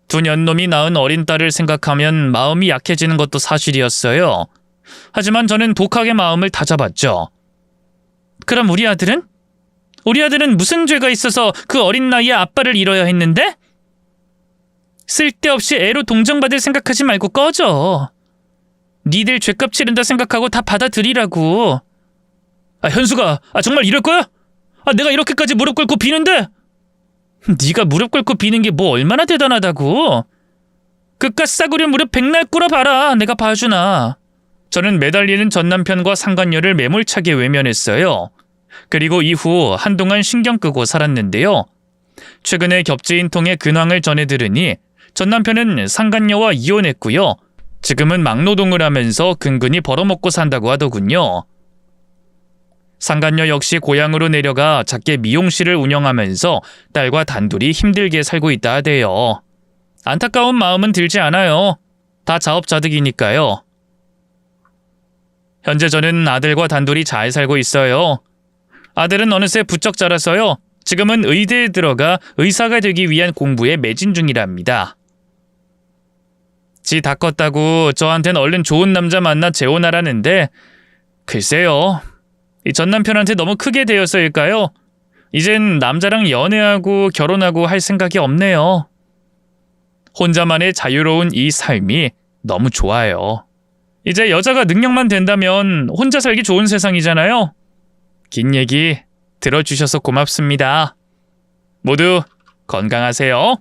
두 년놈이 낳은 어린 딸을 생각하면 마음이 약해지는 것도 사실이었어요. 하지만 저는 독하게 마음을 다잡았죠. 그럼 우리 아들은? 우리 아들은 무슨 죄가 있어서 그 어린 나이에 아빠를 잃어야 했는데? 쓸데없이 애로 동정받을 생각하지 말고 꺼져. 니들 죄값 치른다 생각하고 다 받아들이라고. 현수가 정말 이럴 거야? 내가 이렇게까지 무릎 꿇고 비는데? 네가 무릎 꿇고 비는 게 뭐 얼마나 대단하다고. 그깟 싸구려 무릎 백날 꿇어봐라. 내가 봐주나. 저는 매달리는 전 남편과 상간녀를 매몰차게 외면했어요. 그리고 이후 한동안 신경 끄고 살았는데요. 최근에 겹지인 통해 근황을 전해 들으니 전 남편은 상간녀와 이혼했고요. 지금은 막노동을 하면서 근근히 벌어먹고 산다고 하더군요. 상간녀 역시 고향으로 내려가 작게 미용실을 운영하면서 딸과 단둘이 힘들게 살고 있다 하대요. 안타까운 마음은 들지 않아요. 다 자업자득이니까요. 현재 저는 아들과 단둘이 잘 살고 있어요. 아들은 어느새 부쩍 자라서요. 지금은 의대에 들어가 의사가 되기 위한 공부에 매진 중이랍니다. 지 다 컸다고 저한텐 얼른 좋은 남자 만나 재혼하라는데 글쎄요. 이 전 남편한테 너무 크게 대여서일까요? 이젠 남자랑 연애하고 결혼하고 할 생각이 없네요. 혼자만의 자유로운 이 삶이 너무 좋아요. 이제 여자가 능력만 된다면 혼자 살기 좋은 세상이잖아요. 긴 얘기 들어주셔서 고맙습니다. 모두 건강하세요.